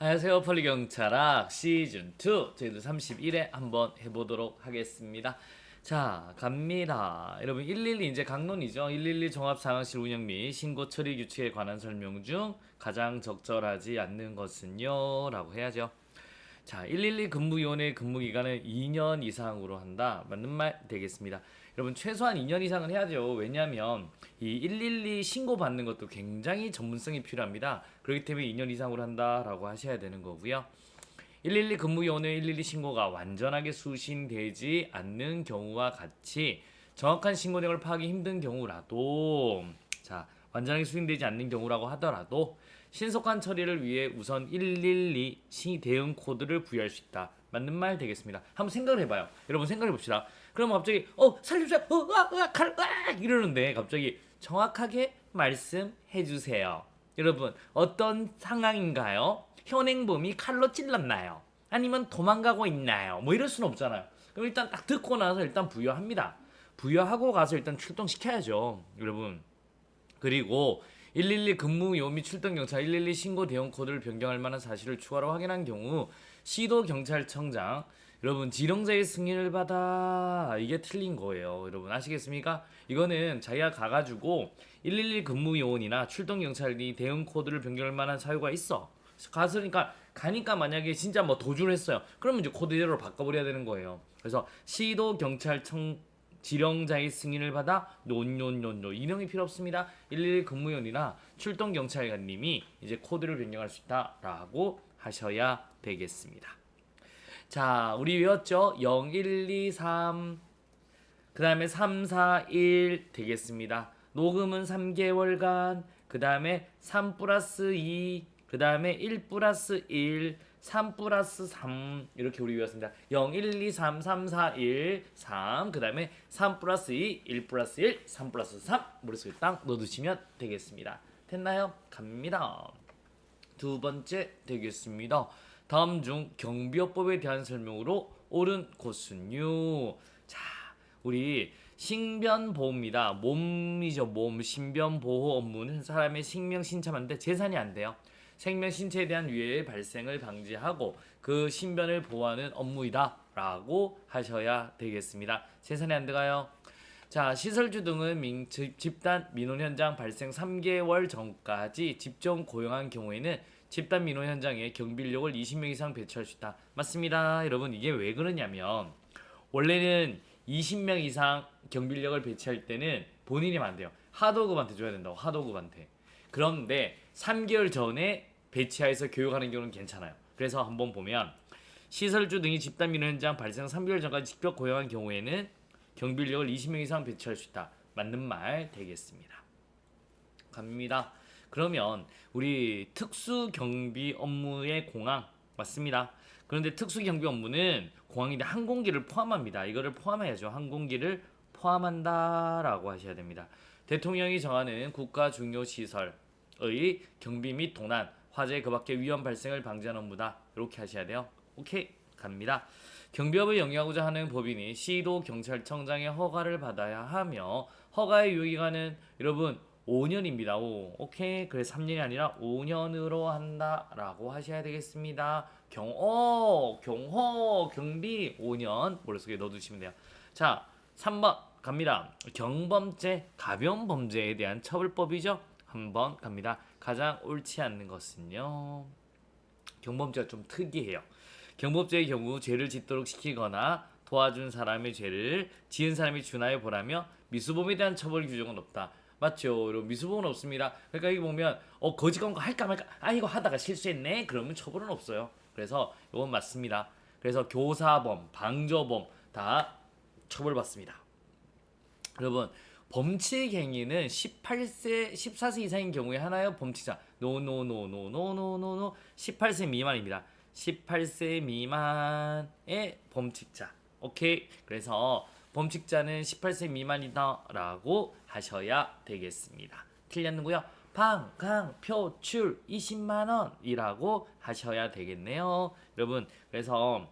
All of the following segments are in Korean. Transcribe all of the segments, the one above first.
안녕하세요. 폴리경찰학 시즌2 저희도 31회 한번 해보도록 하겠습니다. 자, 갑니다. 여러분 112 이제 강론이죠. 112 종합상황실 운영 및 신고 처리 규칙에 관한 설명 중 가장 적절하지 않는 것은요? 라고 해야죠. 자, 112 근무위원회 근무기간은 2년 이상으로 한다. 맞는 말 되겠습니다. 여러분 최소한 2년 이상은 해야죠. 왜냐하면 이 112 신고받는 것도 굉장히 전문성이 필요합니다. 그렇기 때문에 2년 이상으로 한다라고 하셔야 되는 거고요. 112 근무위원회 112 신고가 완전하게 수신되지 않는 경우와 같이 정확한 신고 내용을 파악이 힘든 경우라도 자, 완전하게 수신되지 않는 경우라고 하더라도 신속한 처리를 위해 우선 112 대응 코드를 부여할 수 있다. 맞는 말 되겠습니다. 한번 생각을 해봐요. 여러분 생각해 봅시다. 그럼 갑자기 살려주세요. 이러는데 갑자기 정확하게 말씀해 주세요. 여러분 어떤 상황인가요? 현행범이 칼로 찔렀나요? 아니면 도망가고 있나요? 뭐 이럴 수는 없잖아요. 그럼 일단 딱 듣고 나서 일단 부여합니다. 부여하고 가서 일단 출동시켜야죠. 여러분. 그리고 112 근무요 및 출동 경찰 112 신고 대응 코드를 변경할 만한 사실을 추가로 확인한 경우 시도 경찰청장 여러분 지령자의 승인을 받아 이게 틀린 거예요. 여러분 아시겠습니까? 이거는 자기가 가가지고 112 근무 요원이나 출동 경찰이 대응 코드를 변경할 만한 사유가 있어. 가서니까 가니까 만약에 진짜 뭐 도주를 했어요. 그러면 이제 코드대로 바꿔버려야 되는 거예요. 그래서 시도 경찰청 지령자의 승인을 받아 논논논논 이름이 필요 없습니다. 112 근무원이나 출동 경찰관님이 이제 코드를 변경할 수 있다라고 하셔야 되겠습니다. 자, 우리 외웠죠? 0, 1, 2, 3. 그 다음에 3, 4, 1 되겠습니다. 녹음은 3개월간. 그 다음에 3 플러스 2. 그 다음에 1 플러스 1. 3 플러스 3 이렇게 우리 외웠습니다. 0, 1, 2, 3, 3, 4, 1, 3. 그 다음에 3 플러스 2, 1 플러스 1, 3 플러스 3 머릿속에 딱 넣어두시면 되겠습니다. 됐나요? 갑니다. 두 번째 되겠습니다. 다음 중 경비업법에 대한 설명으로 옳은 것은요. 자, 우리 신변보호입니다. 몸이죠, 몸. 신변보호 업무는 사람의 생명 신참하는데 재산이 안 돼요. 생명 신체에 대한 위해의 발생을 방지하고 그 신변을 보호하는 업무이다 라고 하셔야 되겠습니다. 재산이 안 들어가요. 자, 시설주 등은 집단 민원 현장 발생 3개월 전까지 집중 고용한 경우에는 집단 민원 현장에 경비인력을 20명 이상 배치할 수 있다. 맞습니다. 여러분 이게 왜 그러냐면 원래는 20명 이상 경비인력을 배치할 때는 본인이 안 돼요. 하도급한테 줘야 된다고. 하도급한테. 그런데 3개월 전에 배치하여서 교육하는 경우는 괜찮아요. 그래서 한번 보면 시설주 등이 집단 민원 현장 발생 3개월 전까지 직접 고용한 경우에는 경비인력을 20명 이상 배치할 수 있다. 맞는 말 되겠습니다. 갑니다. 그러면 우리 특수경비 업무의 공항 맞습니다. 그런데 특수경비 업무는 공항인데 항공기를 포함합니다. 이거를 포함해야죠. 항공기를 포함한다라고 하셔야 됩니다. 대통령이 정하는 국가 중요 시설의 경비 및 도난, 화재 그 밖의 위험 발생을 방지하는 업무다. 이렇게 하셔야 돼요. 오케이 갑니다. 경비업을 영위하고자 하는 법인이 시도 경찰청장의 허가를 받아야 하며 허가의 유효기간은 여러분 5년입니다. 오케이. 그래서 3년이 아니라 5년으로 한다라고 하셔야 되겠습니다. 경호, 경비 5년 머릿속에 넣어두시면 돼요. 자, 3번 갑니다. 경범죄, 가벼운 범죄에 대한 처벌법이죠. 한번 갑니다. 가장 옳지 않는 것은요. 경범죄가 좀 특이해요. 경범죄의 경우 죄를 짓도록 시키거나 도와준 사람의 죄를 지은 사람이 준하여 보라며 미수범에 대한 처벌 규정은 없다. 맞죠? 여러분 미수범은 없습니다. 그러니까 여기 보면 거짓 광고 할까 말까 이거 하다가 실수했네 그러면 처벌은 없어요. 그래서 이건 맞습니다. 그래서 교사범, 방조범 다 처벌받습니다. 여러분 범칙 행위는 18세, 14세 이상인 경우에 하나요? 범칙자. 노노노노노노노노 18세 미만입니다. 18세 미만의 범칙자. 오케이. 그래서 범칙자는 18세 미만이다라고 하셔야 되겠습니다. 틀렸는고요. 방, 강, 표출 20만 원이라고 하셔야 되겠네요. 여러분 그래서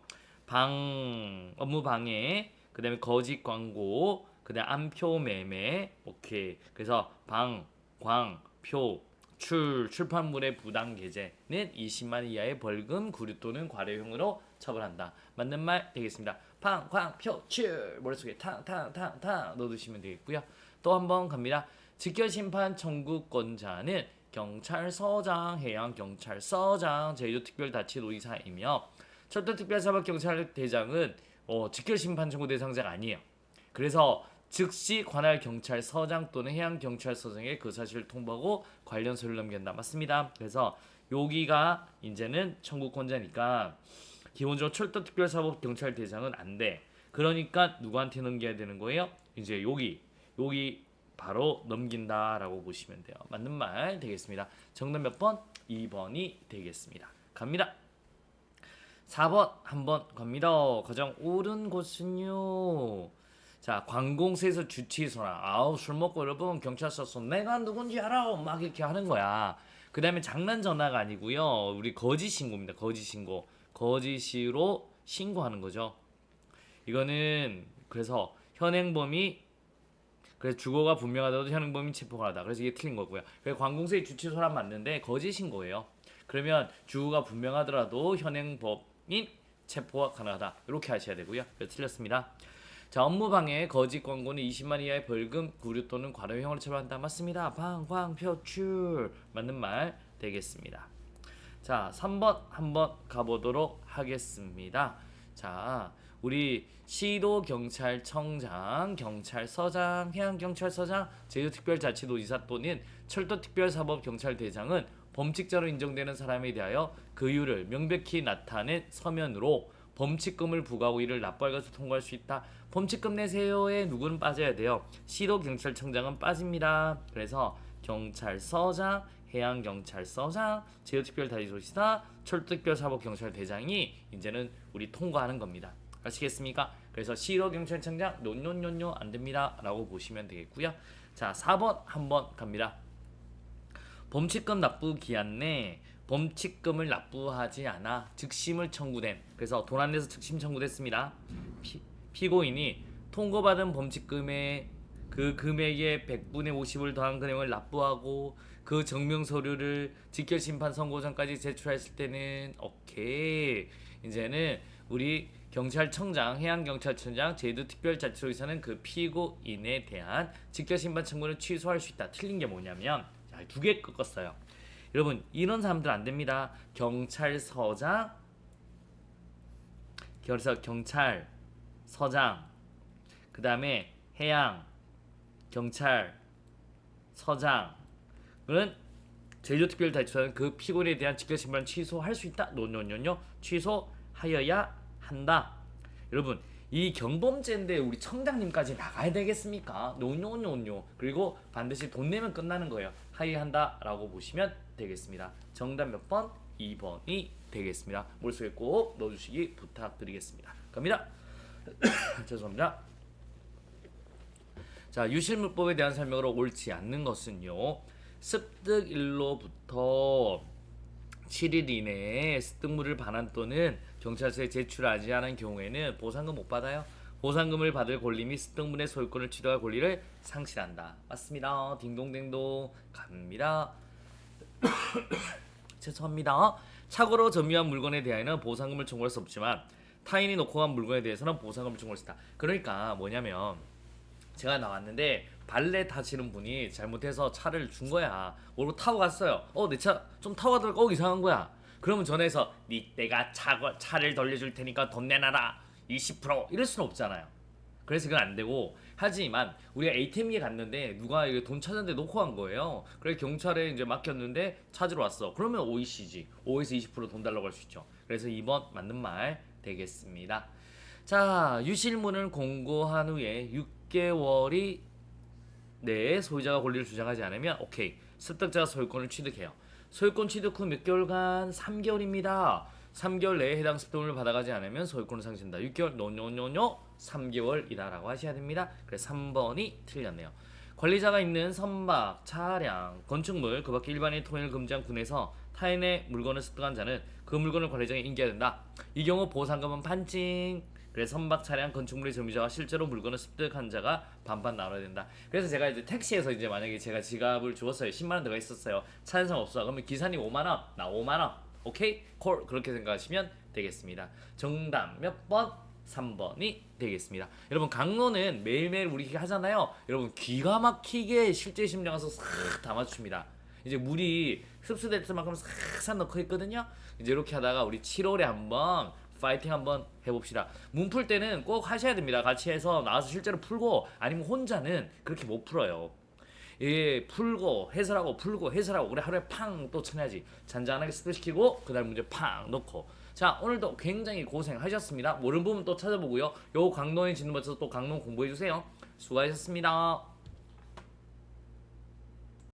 업무 방해, 그다음에 거짓 광고, 그다음 암표 매매, 오케이. 그래서 방, 광, 표, 출판물의 부당 게재는 20만 이하의 벌금, 구류 또는 과료형으로 처벌한다. 맞는 말 되겠습니다. 팡팡표출 머릿속에 탕탕탕탕 넣어두시면 되겠고요. 또 한 번 갑니다. 직결심판 청구권자는 경찰서장, 해양경찰서장, 제주특별자치도지사이며 철도특별사법경찰대장은 직결심판 청구 대상자가 아니에요. 그래서 즉시 관할 경찰서장 또는 해양경찰서장에 그 사실을 통보하고 관련 서류를 넘긴다. 맞습니다. 그래서 여기가 이제는 청구권자니까 기본적으로 철도특별사법경찰대장은 안 돼. 그러니까 누구한테 넘겨야 되는 거예요? 이제 여기 바로 넘긴다라고 보시면 돼요. 맞는 말 되겠습니다. 정답 몇 번? 2번이 되겠습니다. 갑니다. 4번 한번 갑니다. 가장 옳은 곳은요. 자, 관공서에서 주치소나 술 먹고 여러분 경찰서 내가 누군지 알아 막 이렇게 하는 거야. 그 다음에 장난 전화가 아니고요. 우리 거짓 신고입니다. 거짓 신고. 거짓으로 신고하는 거죠. 이거는 그래서 현행범이 그래서 주거가 분명하다도 현행범인 체포가 하다. 그래서 이게 틀린 거고요. 그래서 관공서의 주치소란 맞는데 거짓인 거예요. 그러면 주거가 분명하더라도 현행범인 체포가 가능하다. 이렇게 하셔야 되고요. 그래서 틀렸습니다. 자, 업무방해 거짓 광고는 20만 이하의 벌금, 구류 또는 과료형으로 처벌한다. 맞습니다. 방광표출 맞는 말 되겠습니다. 자, 3번 한번 가보도록 하겠습니다. 자, 우리 시도경찰청장, 경찰서장, 해양경찰서장, 제주특별자치도지사 또는 철도특별사법경찰대장은 범칙자로 인정되는 사람에 대하여 그 이유를 명백히 나타낸 서면으로 범칙금을 부과하고 이를 납부할 것을 통고할 수 있다. 범칙금 내세요에 누구는 빠져야 돼요? 시도경찰청장은 빠집니다. 그래서 경찰서장, 해양경찰서장, 제주특별자치도지사, 철도특별사법경찰대장이 이제는 우리 통과하는 겁니다. 아시겠습니까? 그래서 시도경찰청장 노노노노 안됩니다 라고 보시면 되겠고요. 자, 4번 한번 갑니다. 범칙금 납부 기한 내 범칙금을 납부하지 않아 즉심을 청구된, 그래서 돈 안 내서 즉심 청구됐습니다. 피고인이 통고받은 범칙금의 그 금액의 100분의 50을 더한 금액을 납부하고 그 증명 서류를 직결심판 선고 전까지 제출했을 때는 오케이. 이제는 우리 경찰청장, 해양경찰청장, 제주특별자치도지사는 그 피고인에 대한 직결심판 청구를 취소할 수 있다. 틀린 게 뭐냐면 두 개 꺾었어요. 여러분 이런 사람들 안 됩니다. 경찰서장, 그래서 경찰서장, 그 다음에 해양 경찰서장은 제주특별자치도는 그 피고인에 대한 직결심판 취소할 수 있다. 노노노노 취소하여야 한다. 여러분 이 경범죄인데 우리 청장님까지 나가야 되겠습니까? 노노노노. 그리고 반드시 돈 내면 끝나는 거예요. 하여한다 라고 보시면 되겠습니다. 정답 몇 번? 2번이 되겠습니다. 머릿속에 꼭 넣어주시기 부탁드리겠습니다. 갑니다. 죄송합니다. 자, 유실물법에 대한 설명으로 옳지 않는 것은요, 습득일로부터 7일 이내에 습득물을 반환 또는 경찰서에 제출하지 않은 경우에는 보상금 못 받아요. 보상금을 받을 권리 및 습득물의 소유권을 취득할 권리를 상실한다. 맞습니다. 딩동댕동 갑니다. 죄송합니다. 착오로 점유한 물건에 대하여는 보상금을 청구할 수 없지만 타인이 놓고 간 물건에 대해서는 보상금을 청구할 수 있다. 그러니까 뭐냐면 제가 나왔는데 발레 타시는 분이 잘못해서 차를 준 거야. 모르고 타고 갔어요. 내 차 좀 타고 가더라고. 이상한 거야. 그러면 전화해서 내가 차를 돌려줄 테니까 돈 내놔라 20% 이럴 수는 없잖아요. 그래서 그건 안 되고, 하지만 우리가 ATM기에 갔는데 누가 이거 돈 찾았는데 놓고 간 거예요. 그래 경찰에 이제 맡겼는데 찾으러 왔어. 그러면 OEC지. 5에서 20% 돈 달라고 할 수 있죠. 그래서 2번 맞는 말 되겠습니다. 자, 유실물을 공고한 후에 6개월이 내에 소유자가 권리를 주장하지 않으면 오케이. 습득자가 소유권을 취득해요. 소유권 취득 후 몇 개월간? 3개월입니다. 3개월 내에 해당 습득물을 받아가지 않으면 소유권을 상실한다. 6개월 노노노노 3개월이다라고 하셔야 됩니다. 그래서 3번이 틀렸네요. 관리자가 있는 선박, 차량, 건축물, 그 밖에 일반인 통행을 금지한 군에서 타인의 물건을 습득한 자는 그 물건을 관리자에게 인계해야 된다. 이 경우 보상금은 반징. 그래서 선박 차량 건축물의 점유자와 실제로 물건을 습득한 자가 반반 나눠야 된다. 그래서 제가 이제 택시에서 이제 만약에 제가 지갑을 주었어요. 10만 원 들어가 있었어요. 차량상 없어. 그러면 기사님 5만 원, 나 5만 원. 오케이? 콜. 그렇게 생각하시면 되겠습니다. 정답 몇 번? 3번이 되겠습니다. 여러분 강론은 매일매일 우리 하잖아요. 여러분 기가 막히게 실제 심리 가서 싹 다 맞춥니다. 이제 물이 흡수될 만큼 싹 넣고 있거든요. 이제 이렇게 하다가 우리 7월에 한번 파이팅 한번 해봅시다. 문 풀 때는 꼭 하셔야 됩니다. 같이 해서 나와서 실제로 풀고 아니면 혼자는 그렇게 못 풀어요. 예, 풀고 해설하고 풀고 해설하고 그래 하루에 팡 또 쳐내야지. 잔잔하게 스크시키고 그다음 문제 팡 넣고. 자 오늘도 굉장히 고생하셨습니다. 모르는 부분 또 찾아보고요. 요 강론의 진로 맞춰서 또 강론 공부해주세요. 수고하셨습니다.